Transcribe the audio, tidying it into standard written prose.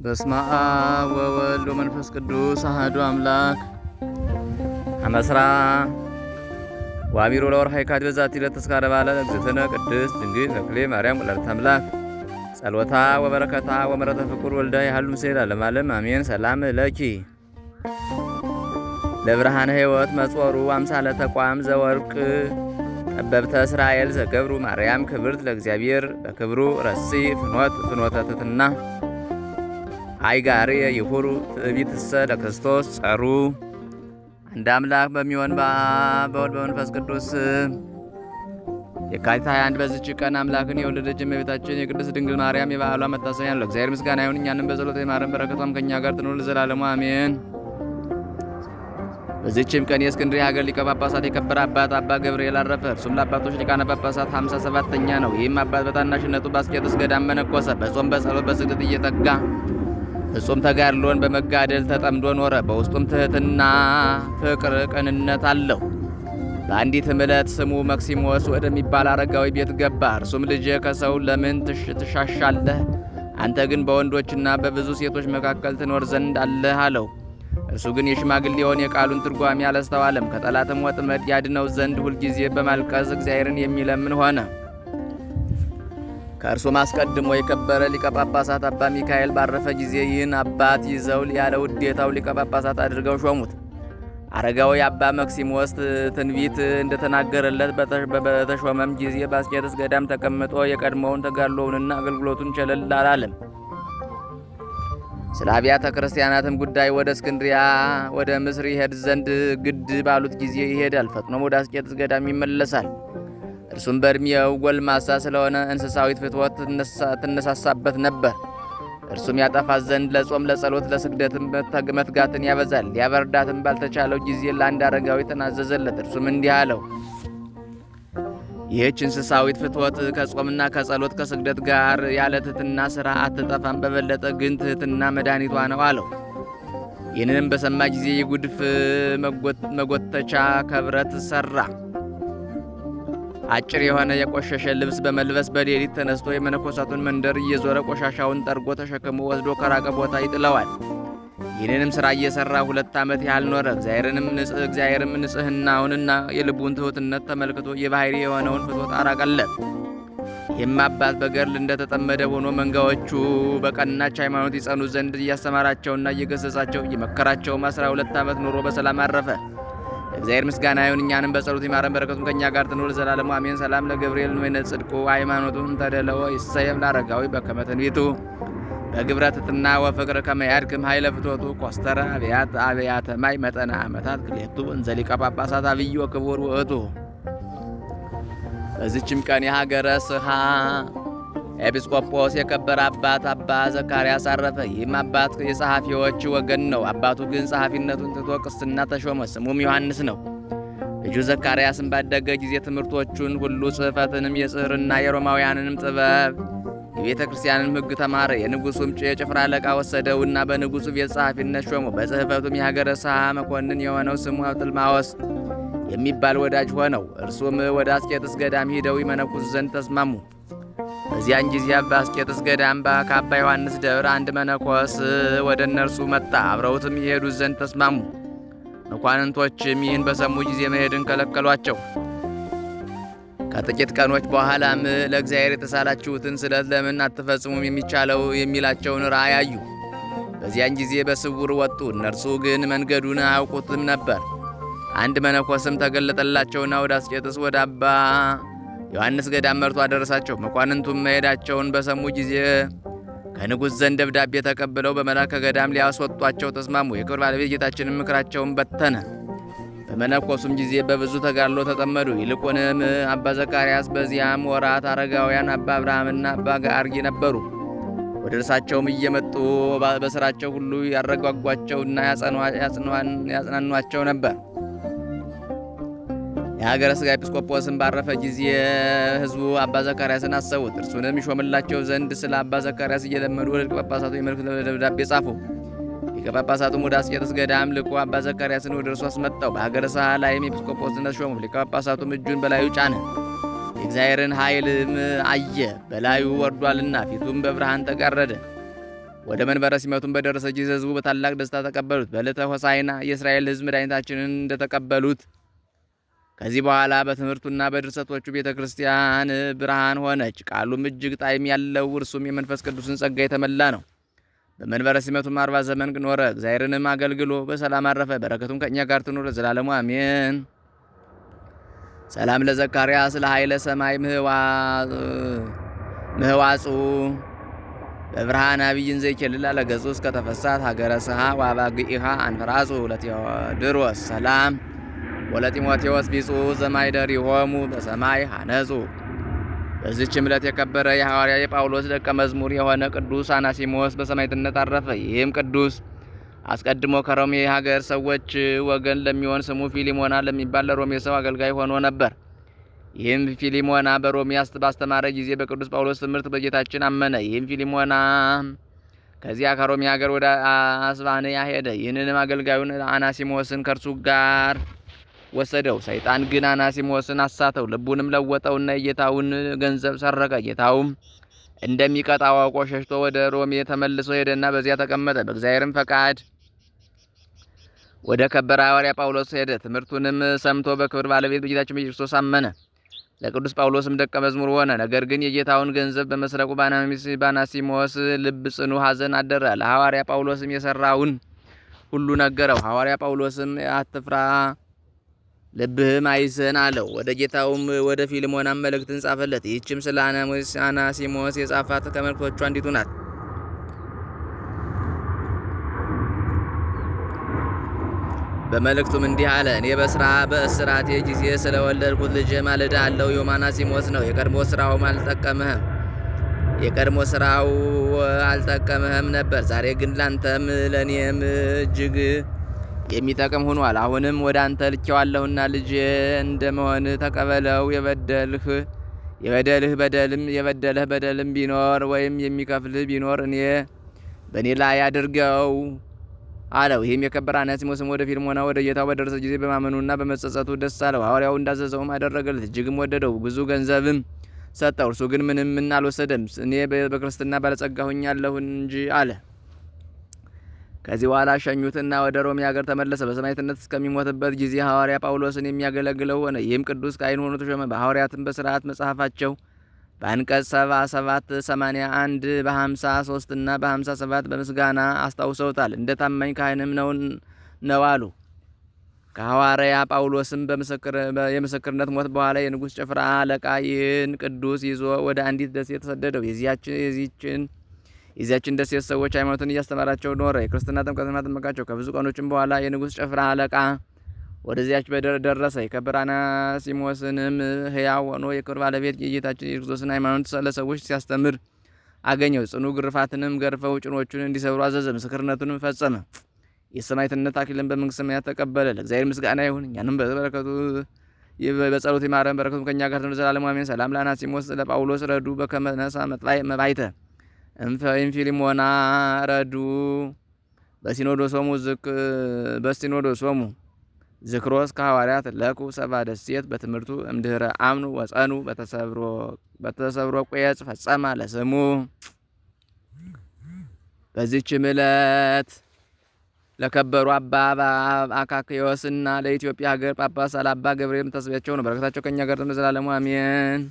በስመ አብ ወወልድ ወመንፈስ ቅዱስ አሐዱ አምላክ። አመስራ ወአሚሮ ለወርኃ የካቲት በዛቲ ዕለት ተስካረ በዓለ እግዝእትነ ቅድስት ድንግል ተክሌ ማርያም ወላዲተ አምላክ። ጸሎታ ወበረከታ ወምሕረተ ፍቁር ወልዳ ያህሉ ምስለ ዓለም ዓለም አሜን። ሰላም ለኪ ለብርሃነ ሕይወት መጾሩ አምሳለ ተቋም ዘወርቅ ጠበብተ እስራኤል ዘገብሩ ማርያም ክብርት ለእግዚአብሔር በክብሩ ረሲ ፍኖተ ትሕትና አይጋሪ ይሁሩ ትዕቢትሰ ለክርስቶስ ጸሩ። እንደ አምላክ በሚሆን በአብ በወልድ በመንፈስ ቅዱስ የካቲት 21 በዚች ቀን አምላክን የወለደች እመቤታችን የቅድስት ድንግል ማርያም የበዓሏ መታሰቢያ ነው። ለእግዚአብሔር ምስጋና ይሁን፣ እኛንም በጸሎት ይማረን፣ በረከቷም ከእኛ ጋር ትኑር ለዘላለሙ አሜን። በዚህችም ቀን የእስክንድርያ ሀገር ሊቀ ጳጳሳት የከበረ አባት አባ ገብርኤል አረፈ። እርሱም ለአባቶች ሊቃነ ጳጳሳት 57ኛ ነው። ይህም አባት በታናሽነቱ በአስቄጥስ ገዳም መነኮሰ። በጾም በጸሎት በስግደት እየተጋ ፍጹም ተጋድሎን በመጋደል ተጠምዶ ኖረ። በውስጡም ትሕትና፣ ፍቅር፣ ቅንነት አለው። በአንዲትም ዕለት ስሙ መክሲሞስ ወደሚባል አረጋዊ ቤት ገባ። እርሱም ልጄ ከሰው ለምን ትሻሻለህ? አንተ ግን በወንዶችና በብዙ ሴቶች መካከል ትኖር ዘንድ አለህ አለው። እርሱ ግን የሽማግሌውን የቃሉን ትርጓሜ አላስተዋለም። ከጠላትም ወጥመድ ያድነው ዘንድ ሁልጊዜ በማልቀስ እግዚአብሔርን የሚለምን ሆነ። ከእርሱም አስቀድሞ የከበረ ሊቀ ጳጳሳት አባ ሚካኤል ባረፈ ጊዜ ይህን አባት ይዘው ያለ ውዴታው ሊቀ ጳጳሳት አድርገው ሾሙት። አረጋዊ አባ መክሲሞስ ትንቢት እንደተናገረለት በተሾመም ጊዜ በአስቄጥስ ገዳም ተቀምጦ የቀድሞውን ተጋድሎውንና አገልግሎቱን ቸለል አላለም። ስለ አብያተ ክርስቲያናትም ጉዳይ ወደ እስክንድሪያ ወደ ምስር ይሄድ ዘንድ ግድ ባሉት ጊዜ ይሄዳል። ፈጥኖም ወደ አስቄጥስ ገዳም ይመለሳል። እርሱም በእድሜው ጎልማሳ ስለሆነ እንስሳዊት ፍትወት ትነሳሳበት ነበር። እርሱም ያጠፋት ዘንድ ለጾም፣ ለጸሎት፣ ለስግደትም መትጋትን ያበዛል። ሊያበርዳትም ባልተቻለው ጊዜ ለአንድ አረጋዊ ተናዘዘለት። እርሱም እንዲህ አለው፣ ይህች እንስሳዊት ፍትወት ከጾምና ከጸሎት ከስግደት ጋር ያለ ትሕትና ሥራ አትጠፋም። በበለጠ ግን ትሕትና መድኃኒቷ ነው አለው። ይህንንም በሰማ ጊዜ የጉድፍ መጎተቻ ከብረት ሠራ። አጭር የሆነ የቆሸሸ ልብስ በመልበስ በሌሊት ተነስቶ የመነኮሳቱን መንደር እየዞረ ቆሻሻውን ጠርጎ ተሸክሞ ወስዶ ከራቀ ቦታ ይጥለዋል። ይህንንም ሥራ እየሠራ 2 ዓመት ያህል ኖረ። እግዚአብሔርም ንጽሕናውንና የልቡን ትሑትነት ተመልክቶ የባሕሪ የሆነውን ፍትወት አራቀለት። ይህም አባት በገድል እንደተጠመደ ሆኖ መንጋዎቹ በቀናች ሃይማኖት ይጸኑ ዘንድ እያስተማራቸውና እየገሰጻቸው እየመከራቸውም 12 ዓመት ኖሮ በሰላም አረፈ። እግዚአብሔር ምስጋና ይሁን፣ እኛንም በጸሎት ይማረን፣ በረከቱም ከእኛ ጋር ትኑር ለዘላለሙ አሜን። ሰላም ለገብርኤል ወይነ ጽድቁ ሃይማኖቱን ተደለወ ይሰየም ለአረጋዊ በከመ ትንቢቱ በግብረ ትሕትና ወፍቅር ከመ ያድክም ኃይለ ፍትወቱ ኮስተረ አብያተ ማይ መጠነ ዓመታት ክሌቱ እንዘ ሊቀ ጳጳሳት አብይ ወክቡር ውእቱ። በዚችም ቀን የሀገረ ስኻ ኤጲስቆጶስ የከበረ አባት አባ ዘካርያስ አረፈ። ይህም አባት የጸሐፊዎች ወገን ነው። አባቱ ግን ጸሐፊነቱን ትቶ ቅስና ተሾመ። ስሙም ዮሐንስ ነው። ልጁ ዘካርያስም ባደገ ጊዜ ትምህርቶቹን ሁሉ ጽሕፈትንም፣ የጽሕርና የሮማውያንንም ጥበብ፣ የቤተ ክርስቲያንንም ሕግ ተማረ። የንጉሡም የጭፍራ አለቃ ወሰደውና በንጉሡ ቤት ጸሐፊነት ሾመው። በጽሕፈቱም የሀገረ ስኻ መኮንን የሆነው ስሙ ጥልማዎስ የሚባል ወዳጅ ሆነው። እርሱም ወደ አስቄጥስ ገዳም ሂደው ይመነኩሱ ዘንድ ተስማሙ። በዚያን ጊዜ በአስቄጥስ ገዳም ከአባ ዮሐንስ ደብር አንድ መነኮስ ወደ እነርሱ መጣ። አብረውትም ይሄዱ ዘንድ ተስማሙ። መኳንንቶችም ይህን በሰሙ ጊዜ መሄድን ከለከሏቸው። ከጥቂት ቀኖች በኋላም ለእግዚአብሔር የተሳላችሁትን ስለት ለምን አትፈጽሙም የሚላቸውን ራእይ አዩ። በዚያን ጊዜ በስውር ወጡ። እነርሱ ግን መንገዱን አያውቁትም ነበር። አንድ መነኮስም ተገለጠላቸውና ወደ አስቄጥስ ወደ አባ ዮሐንስ ገዳም መርቶ አደረሳቸው። መኳንንቱም መሄዳቸውን በሰሙ ጊዜ ከንጉሥ ዘንድ ደብዳቤ ተቀብለው በመልአከ ገዳም ሊያስወጧቸው ተስማሙ። የክብር ባለቤት ጌታችንን ምክራቸውን በተነ። በመነኮሱም ጊዜ በብዙ ተጋድሎ ተጠመዱ። ይልቁንም አባ ዘካርያስ በዚያም ወራት አረጋውያን አባ አብርሃምና አባ ጋርጊ ነበሩ። ወደ እርሳቸውም እየመጡ በሥራቸው ሁሉ ያረጓጓቸውና ያጽናኗቸው ነበር። የሀገረ ስጋ ኤጲስቆጶስን ባረፈ ጊዜ ሕዝቡ አባ ዘካርያስን አሰቡት። እርሱንም ይሾምላቸው ዘንድ ስለ አባ ዘካርያስ እየለመዱ ወደ ሊቀ ጳጳሳቱ የመልእክት ደብዳቤ ጻፉ። ሊቀ ጳጳሳቱም ወደ አስቄጥስ ገዳም ልኮ አባ ዘካርያስን ወደ እርሱ አስመጣው። በሀገረ ስኻ ላይም ኤጲስቆጶስነት ሾሙ። ሊቀ ጳጳሳቱም እጁን በላዩ ጫነ። የእግዚአብሔርን ኃይልም አየ። በላዩ ወርዷልና ፊቱም በብርሃን ተጋረደ። ወደ መንበረ ሲመቱን በደረሰ ጊዜ ሕዝቡ በታላቅ ደስታ ተቀበሉት። በዕለተ ሆሳዕና የእስራኤል ሕዝብ መድኃኒታችንን እንደተቀበሉት ከዚህ በኋላ በትምህርቱና በድርሰቶቹ ቤተ ክርስቲያን ብርሃን ሆነች። ቃሉም እጅግ ጣዕም ያለው እርሱም የመንፈስ ቅዱስን ጸጋ የተመላ ነው። በመንበረ ሲመቱም 40 ዘመን ኖረ። እግዚአብሔርንም አገልግሎ በሰላም አረፈ። በረከቱም ከእኛ ጋር ትኑር ለዘላለሙ አሜን። ሰላም ለዘካርያስ ለኃይለ ሰማይ ምህዋጹ በብርሃን አብይን ዘይኬልል ለገጹ እስከ ተፈሳት ሀገረ ስሃ ዋባግኢሃ አንፈራጹ ለቴዎድሮስ ሰላም ወለጢሞቴዎስ ቢጹ ዘማይደሪሆሙ በሰማይ ሐነጹ። በዚህችም ዕለት የከበረ የሐዋርያ የጳውሎስ ደቀ መዝሙር የሆነ ቅዱስ አናሲሞስ በሰማዕትነት አረፈ። ይህም ቅዱስ አስቀድሞ ከሮሜ ሀገር ሰዎች ወገን ለሚሆን ስሙ ፊሊሞና ለሚባል ለሮሜ ሰው አገልጋይ ሆኖ ነበር። ይህም ፊሊሞና በሮሜ ባስተማረ ጊዜ በቅዱስ ጳውሎስ ትምህርት በጌታችን አመነ። ይህም ፊሊሞና ከዚያ ከሮሜ ሀገር ወደ አስባንያ ሄደ። ይህንንም አገልጋዩን አናሲሞስን ከእርሱ ጋር ወሰደው። ሰይጣን ግን አናሲሞስን አሳተው፣ ልቡንም ለወጠውና የጌታውን ገንዘብ ሰረቀ። ጌታውም እንደሚቀጣው አውቆ ሸሽቶ ወደ ሮሜ ተመልሶ ሄደና በዚያ ተቀመጠ። በእግዚአብሔርም ፈቃድ ወደ ከበረ ሐዋርያ ጳውሎስ ሄደ። ትምህርቱንም ሰምቶ በክብር ባለቤት በጌታችን በኢየሱስ አመነ። ለቅዱስ ጳውሎስም ደቀ መዝሙር ሆነ። ነገር ግን የጌታውን ገንዘብ በመስረቁ በአናሲሞስ ልብ ጽኑ ሐዘን አደረ። ለሐዋርያ ጳውሎስም የሰራውን ሁሉ ነገረው። ሐዋርያ ጳውሎስም አትፍራ፣ ልብህም አይዘን አለው። ወደ ጌታውም ወደ ፊልሞናም መልእክትን ጻፈለት። ይህችም ስለ አናሲሞስ የጻፋት ከመልእክቶቹ አንዲቱ ናት። በመልእክቱም እንዲህ አለ። እኔ በእስራቴ ጊዜ ስለወለድኩት ልጅ ማልዳ አለው። ይኸውም አናሲሞስ ነው። የቀድሞ ስራው አልጠቀምህም ነበር። ዛሬ ግን ላንተም ለእኔም እጅግ የሚጠቅም ሆኗል። አሁንም ወደ አንተ ልኬዋለሁና ልጅ እንደመሆን ተቀበለው። የበደልህ በደልም ቢኖር ወይም የሚከፍልህ ቢኖር በእኔ ላይ አድርገው አለው። ይህም የከበረ አናሲሞስም ወደ ፊልሞና ወደ ጌታው በደረሰ ጊዜ በማመኑና በመጸጸቱ ደስ አለው። ሐዋርያው እንዳዘዘውም አደረገለት። እጅግም ወደደው፣ ብዙ ገንዘብም ሰጠው። እርሱ ግን ምንም አልወሰደም። እኔ በክርስትና ባለጸጋ ሆኛለሁ እንጂ አለ። ከዚህ በኋላ ሸኙትና ወደ ሮሜ ሀገር ተመለሰ። በሰማዕትነት እስከሚሞትበት ጊዜ ሐዋርያ ጳውሎስን የሚያገለግለው ሆነ። ይህም ቅዱስ ካህን ሆኖ ተሾመ። በሐዋርያትም በሥርዓት መጽሐፋቸው በአንቀጽ 77፣ 81፣ በ53 እና በ57 በምስጋና አስታውሰውታል። እንደ ታማኝ ካህንም ነው አሉ። ከሐዋርያ ጳውሎስም የምስክርነት ሞት በኋላ የንጉሥ ጭፍራ አለቃ ይህን ቅዱስ ይዞ ወደ አንዲት ደሴት ሰደደው። የዚያችን ደሴት ሰዎች ሃይማኖትን እያስተማራቸው ኖረ። የክርስትና ጥምቀትን አጠመቃቸው። ከብዙ ቀኖችም በኋላ የንጉሥ ጭፍራ አለቃ ወደዚያች ደረሰ። የከበረ አናሲሞስንም ሕያው ሆኖ የክብር ባለቤት የጌታችን የክርስቶስን ሃይማኖት ለሰዎች ሲያስተምር አገኘው። ጽኑ ግርፋትንም ገርፈው ጭኖቹን እንዲሰብሩ አዘዘ። ምስክርነቱንም ፈጸመ። የሰማዕትነት አክሊልን በመንግሥተ ሰማያት ተቀበለ። ለእግዚአብሔር ምስጋና ይሁን፣ እኛንም በጸሎት ይማረን፣ በረከቱም ከእኛ ጋር ትኑር ለዘላለሙ አሜን። ሰላም ለአናሲሞስ ለጳውሎስ ረዱ በከመ ነሣ መባይተ እምፊሊሞና ረዱ በሲኖዶሶሙ ዝክሮስ ከሐዋርያት ለኩ ሰባ ደሴት በትምህርቱ እምድህረ አምኑ ወጸኑ በተሰብሮ ቁየጽ ፈጸማ ለስሙ። በዚህችም ዕለት ለከበሩ አባ አካክዮስና ለኢትዮጵያ ሀገር ጳጳስ አባ ገብርኤል መታሰቢያቸው ነው። በረከታቸው ከእኛ ጋር ለዘላለሙ አሜን።